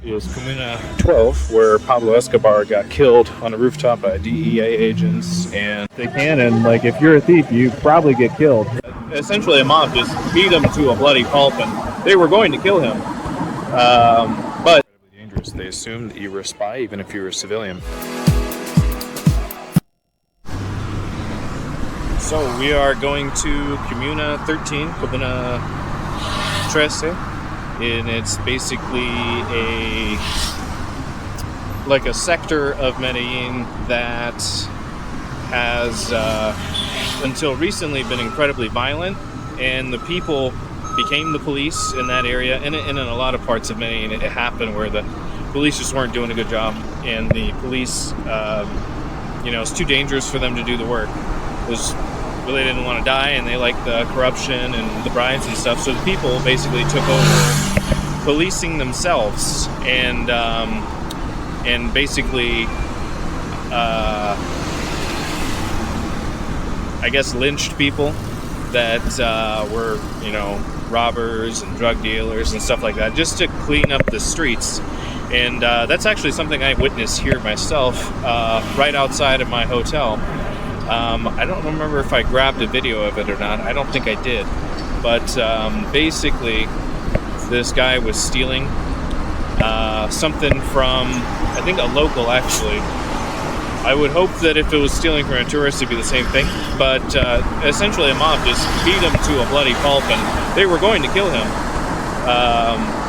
Is Comuna 12, where Pablo Escobar got killed on a rooftop by DEA agents, and They can, and like if you're a thief, you probably get killed. essentially a mob just beat him to a bloody pulp, and they were going to kill him. But dangerous. They assumed that you were a spy, even if you were a civilian. So we are going to Comuna 13, Comuna 13. And it's basically a sector of Medellín that has until recently been incredibly violent, and the people became the police in that area, and in a lot of parts of Medellín it happened where the police just weren't doing a good job, and the police it's too dangerous for them to do the work. They didn't want to die, and they liked the corruption and the bribes and stuff, so the people basically took over policing themselves and basically I guess lynched people that were robbers and drug dealers and stuff like that, just to clean up the streets. And that's actually something I witnessed here myself, right outside of my hotel. I don't remember if I grabbed a video of it or not. I don't think I did. But basically, this guy was stealing something from, I think, a local, actually. I would hope that if it was stealing from a tourist, it'd be the same thing. But essentially, a mob just beat him to a bloody pulp, and they were going to kill him.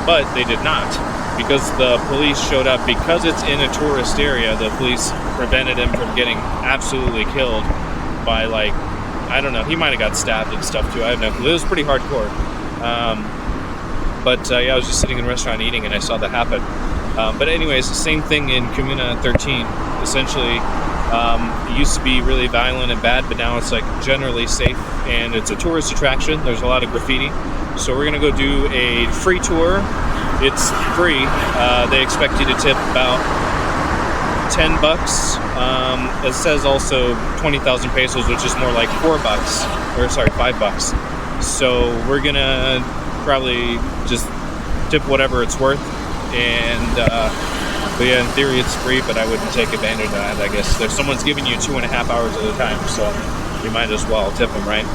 But they did not, because the police showed up. Because it's in a tourist area, the police prevented him from getting absolutely killed by, I don't know, he might have got stabbed and stuff too, I have no clue. It was pretty hardcore. But I was just sitting in a restaurant eating, and I saw that happen. But anyways, the same thing in Comuna 13. Essentially, it used to be really violent and bad, but now it's generally safe, and it's a tourist attraction. There's a lot of graffiti. So we're gonna go do a free tour. It's free. They expect you to tip about $10. It says also 20,000 pesos, which is more like $5. So we're gonna probably just tip whatever it's worth, and but yeah, in theory it's free, but I wouldn't take advantage of that. I guess if someone's giving you 2.5 hours at a time, so you might as well tip them, right?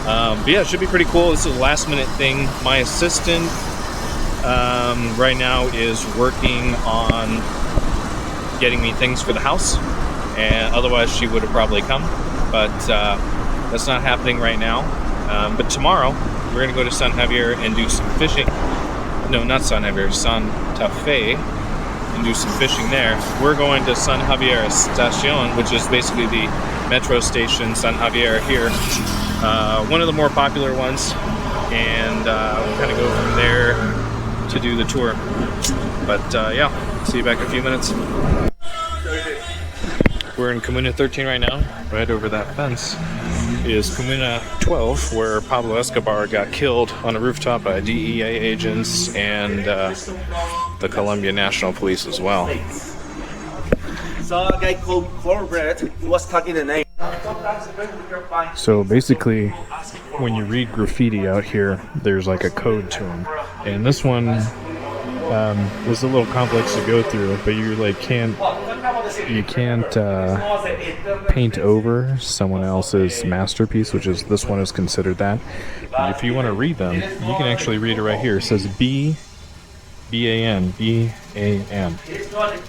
But yeah, it should be pretty cool. This is a last minute thing. My assistant right now is working on getting me things for the house, and otherwise she would have probably come, but that's not happening right now. But tomorrow we're gonna go to San Javier and do some fishing. No, not San Javier, Santa Fe, and do some fishing there. We're going to San Javier Estación, which is basically the metro station San Javier here, one of the more popular ones, and we'll kind of go from there to do the tour. But yeah, see you back in a few minutes. We're in Comuna 13 right now. Right over that fence is Comuna 12, where Pablo Escobar got killed on a rooftop by DEA agents and the Colombian National Police as well. Saw a guy called Cornbread who was talking the name. So basically, when you read graffiti out here, there's a code to them. And this one is a little complex to go through, but you can't paint over someone else's masterpiece, which is, this one is considered that. But if you want to read them, you can actually read it right here. It says B-A-N.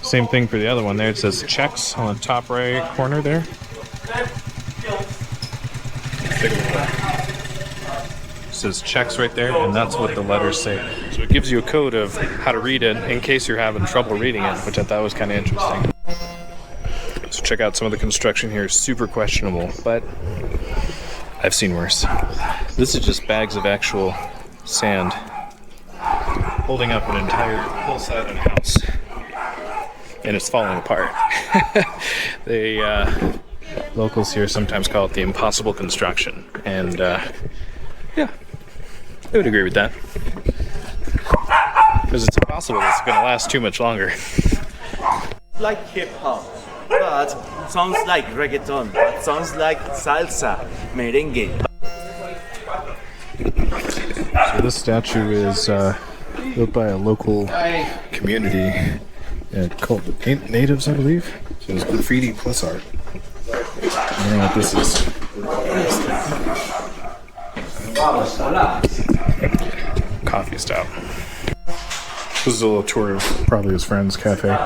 Same thing for the other one there. It says checks on the top right corner there. It says checks right there, and that's what the letters say. So it gives you a code of how to read it in case you're having trouble reading it, which I thought was kind of interesting. So check out some of the construction here. Super questionable, but I've seen worse. This is just bags of actual sand holding up an entire hillside of a house, and it's falling apart. Locals here sometimes call it the impossible construction, and yeah, I would agree with that, because it's impossible. It's going to last too much longer. Like hip hop, but sounds like reggaeton, but sounds like salsa, merengue. So this statue is built by a local community called the Paint Natives, I believe. So it's graffiti plus art. I don't know what this is. Coffee stop. This is a little tour of probably his friend's cafe.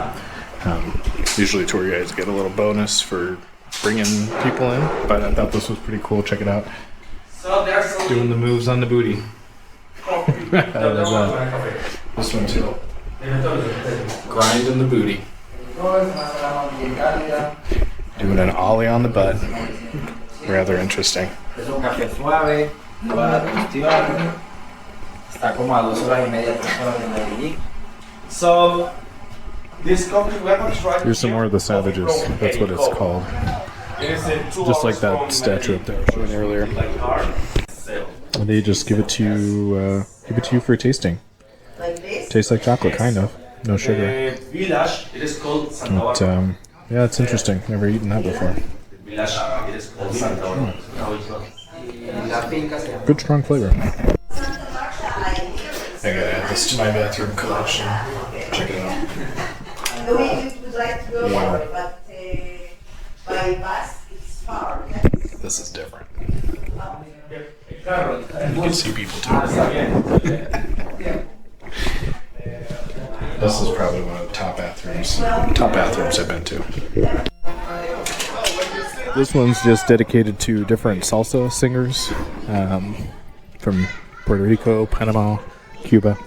Usually tour guides get a little bonus for bringing people in, but I thought this was pretty cool. Check it out. Doing the moves on the booty. I love this one too. Grinding the booty. Doing an ollie on the butt. Rather interesting. So, this coffee weapons right Here's some more of the savages. That's what it's called. Just like that statue up there I was showing earlier. And they just give it to you for tasting. Tastes like chocolate, kind of. No sugar. Village, it is called But, yeah, it's interesting. Never eaten that before. Village, it is called Santa. Good strong flavor. I gotta add this to my bathroom collection. Check it out. Wow. This is different. You can see people too. This is probably one of the top bathrooms I've been to. This one's just dedicated to different salsa singers from Puerto Rico, Panama, Cuba.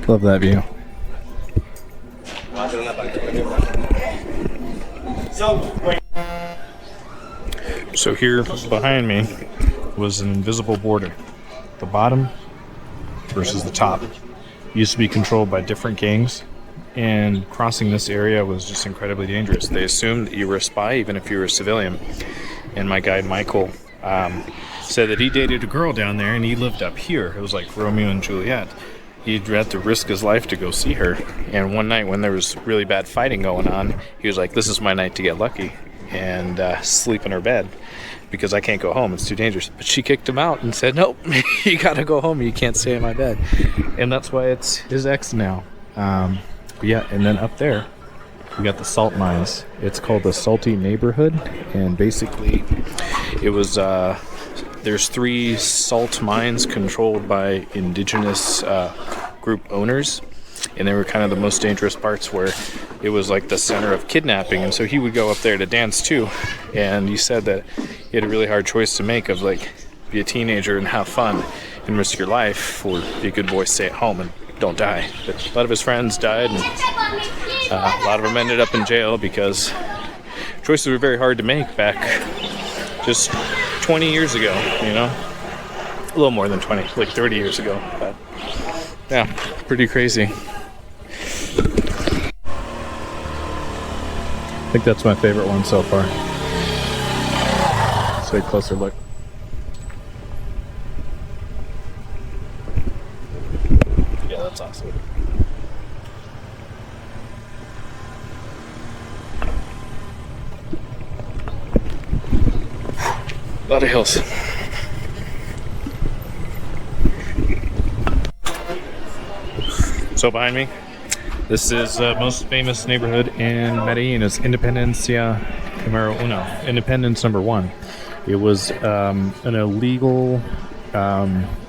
Love that view. So here behind me was an invisible border. The bottom versus the top used to be controlled by different gangs, and crossing this area was just incredibly dangerous. They assumed that you were a spy even if you were a civilian. And my guide Michael said that he dated a girl down there and he lived up here. It was like Romeo and Juliet. He'd had to risk his life to go see her. And one night when there was really bad fighting going on, he was like, this is my night to get lucky and sleep in her bed because I can't go home. It's too dangerous. But she kicked him out and said, nope, you gotta go home. You can't stay in my bed. And that's why it's his ex now. But yeah, and then up there, we got the salt mines. It's called the Salty Neighborhood. And basically, it was... there's 3 salt mines controlled by indigenous group owners, and they were kind of the most dangerous parts where it was like the center of kidnapping. And so he would go up there to dance too, and he said that he had a really hard choice to make of like be a teenager and have fun and risk your life, or be a good boy, stay at home and don't die. But a lot of his friends died, and a lot of them ended up in jail because choices were very hard to make back just 20 years ago, you know? A little more than 20, like 30 years ago. But yeah, pretty crazy. I think that's my favorite one so far. Let's take a closer look. Yeah, that's awesome. A lot of hills. So behind me, this is the most famous neighborhood in Medellín. It's Independencia número uno. Independence number 1. It was an illegal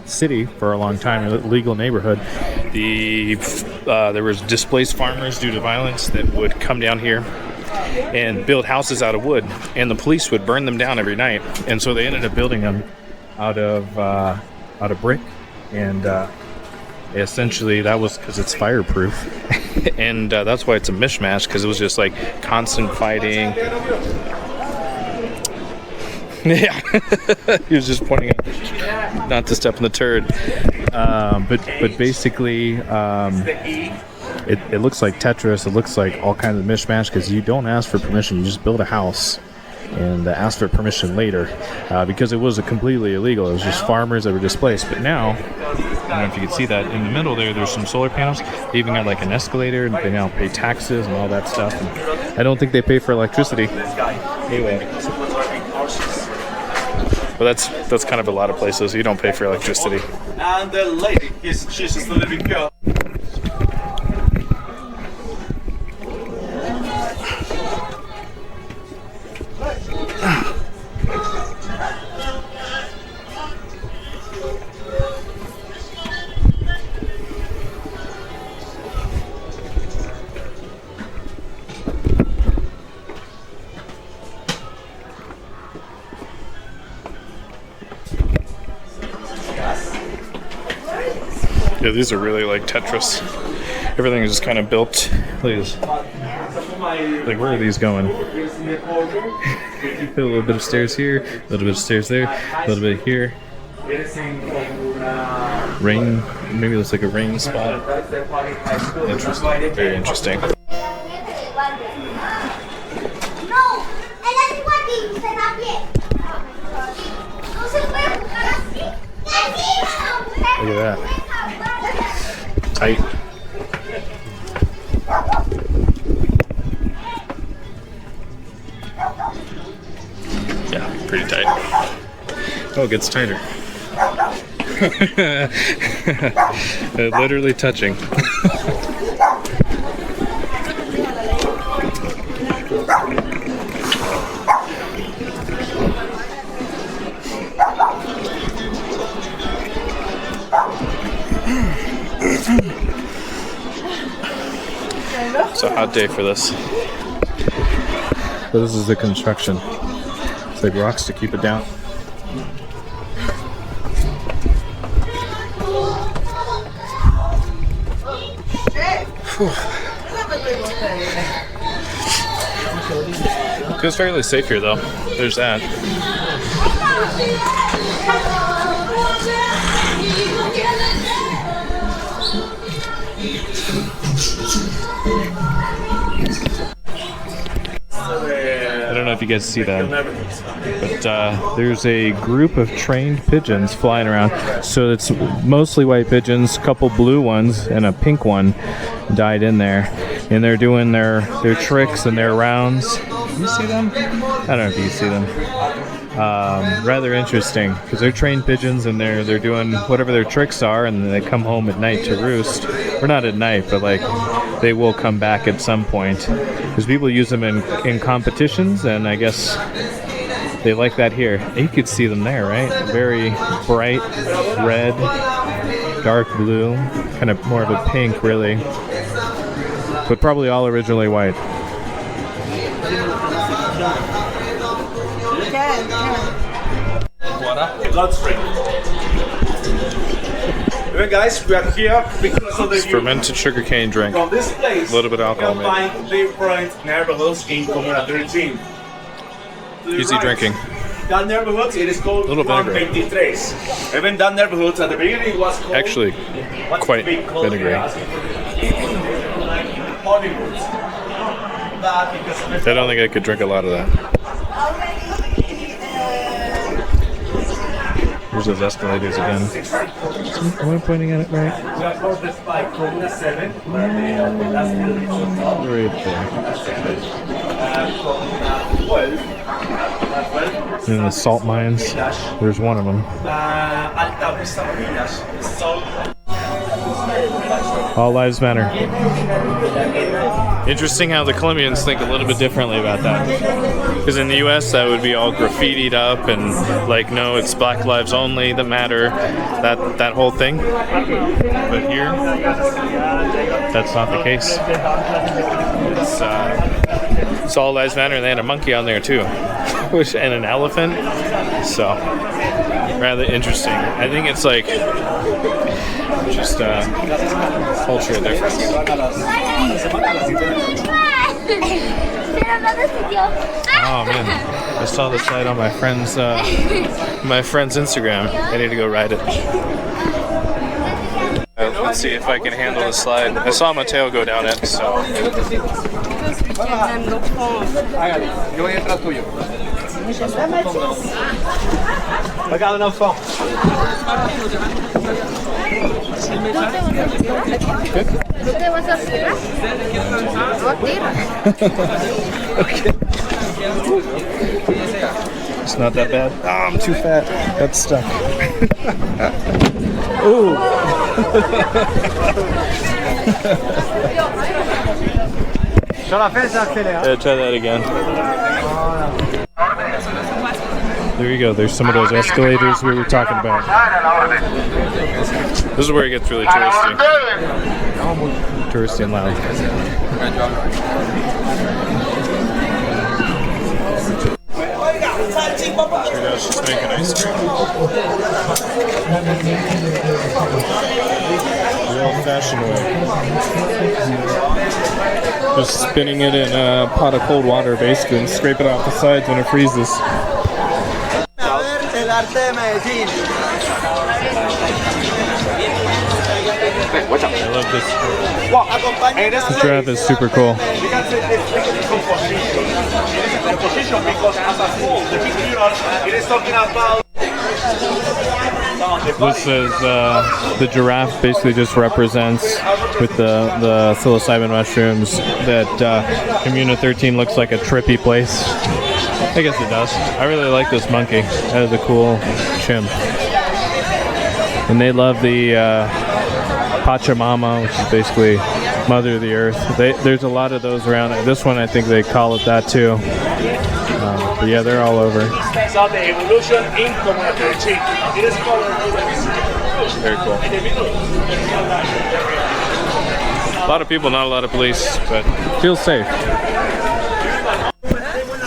city for a long time, an illegal neighborhood. There was displaced farmers due to violence that would come down here and build houses out of wood, and the police would burn them down every night. And so they ended up building them out of brick, and essentially that was because it's fireproof. And that's why it's a mishmash, because it was just like constant fighting. Yeah. He was just pointing out not to step in the turd. But basically it looks like Tetris. It looks like all kinds of mishmash, because you don't ask for permission. You just build a house and ask for permission later, because it was completely illegal. It was just farmers that were displaced. But now, I don't know if you can see that in the middle there's some solar panels. They even got like an escalator, and they now pay taxes and all that stuff. And I don't think they pay for electricity. Anyway. But that's kind of a lot of places. You don't pay for electricity. And the lady, she's just a living girl. Yeah, these are really like Tetris. Everything is just kind of built. Look at this. Like, where are these going? A little bit of stairs here, a little bit of stairs there, a little bit here. Rain, maybe it looks like a rain spot. Interesting, very interesting. Look at that. Tight. Yeah, pretty tight. Oh, it gets tighter. Literally touching. It's a hot day for this. So this is the construction. It's like rocks to keep it down. Feels fairly safe here though. There's that. I don't know if you guys see that, but there's a group of trained pigeons flying around. So it's mostly white pigeons, a couple blue ones, and a pink one died in there. And they're doing their tricks and their rounds. You see them? I don't know if you see them. Rather interesting, because they're trained pigeons and they're doing whatever their tricks are, and then they come home at night to roost. Or not at night, but like they will come back at some point. Because people use them in competitions, and I guess they like that here. And you could see them there, right? Very bright red, dark blue, kind of more of a pink, really. But probably all originally white. God's free. Well, guys, we are here because of the It's fermented sugarcane drink. From this place, A little bit of alcohol, you can find different neighborhoods in Comuna 13. Easy drinking. That neighborhood, it is called Little vinegar. 23. Even that neighborhood at the beginning was called... Actually, quite vinegary. Hollywood. I don't think I could drink a lot of that. Here's those escalators again. Am I pointing at it right? We are called this by Comuna 7. Right there. And the salt mines. There's one of them. All lives matter. Interesting how the Colombians think a little bit differently about that. Because in the US, that would be all graffitied up and like, no, it's Black lives only that matter. That whole thing. But here, that's not the case. It's all lives matter, and they had a monkey on there too, and an elephant. So rather interesting. I think it's like just culture difference. Oh man, I saw the slide on my friend's Instagram. I need to go ride it. Let's see if I can handle the slide. I saw Mateo go down it, so. Regarde l'enfant. Okay. It's not that bad. Oh, I'm too fat. That's stuck. Ooh. Yeah, try that again. There you go. There's some of those escalators we were talking about. This is where it gets really touristy. Touristy and loud. She's making ice cream. The old-fashioned way. Just spinning it in a pot of cold water, basically, and scrape it off the sides when it freezes. I love this. The giraffe is super cool. This is the giraffe basically just represents with the psilocybin mushrooms that Comuna 13 looks like a trippy place. I guess it does. I really like this monkey. That is a cool chimp. And they love the Pachamama, which is basically Mother of the Earth. There's a lot of those around. This one, I think they call it that too. But yeah, they're all over. Very cool. A lot of people, not a lot of police, but feels safe.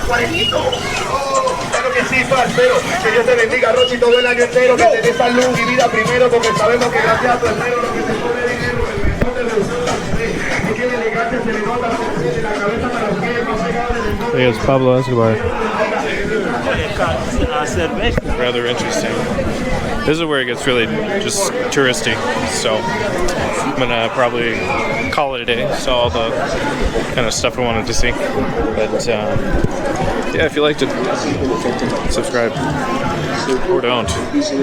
Claro que sí, parcero. Que Dios te bendiga, Rochi, todo el año entero. Que te dé salud y vida primero, porque sabemos que gracias a tu hermano lo que te pone dinero, el mejor te resulta. No tiene elegancia, se le nota la cabeza para los pies, no se cae del entorno. It's Pablo Escobar. Rather interesting. This is where it gets really just touristy, so I'm gonna probably call it a day. Saw all the kind of stuff I wanted to see, but yeah, if you liked it, subscribe or don't. See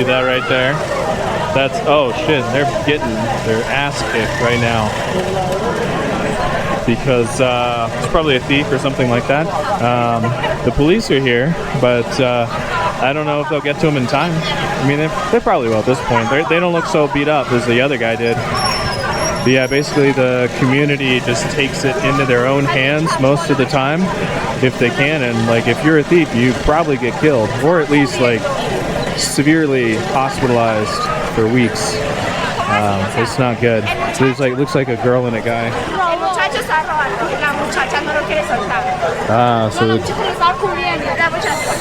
that right there? That's, oh shit, they're getting their ass kicked right now. Because it's probably a thief or something like that. The police are here, but I don't know if they'll get to him in time. I mean, they probably will at this point. They don't look so beat up as the other guy did. But yeah, basically the community just takes it into their own hands most of the time, if they can. And like, if you're a thief, you probably get killed, or at least like severely hospitalized for weeks. It's not good. So there's like, looks like a girl and a guy.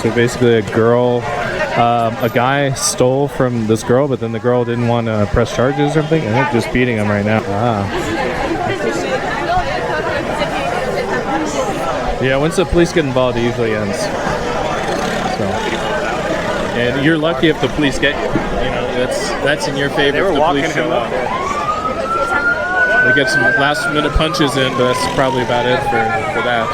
So basically a girl, a guy stole from this girl, but then the girl didn't want to press charges or something, and they're just beating him right now. Yeah, once the police get involved, it usually ends. So, and you're lucky if the police get you. You know, that's in your favor. They were walking him up. They get some last minute punches in, but that's probably about it for that.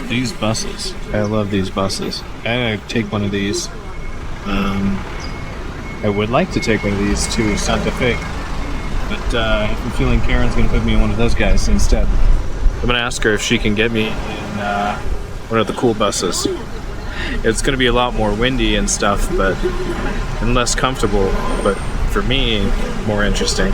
These buses. I love these buses. I'm gonna take one of these. I would like to take one of these to Santa Fe, but I'm feeling Karen's gonna put me in one of those guys instead. I'm gonna ask her if she can get me in one of the cool buses. It's gonna be a lot more windy and stuff, and less comfortable, but for me, more interesting.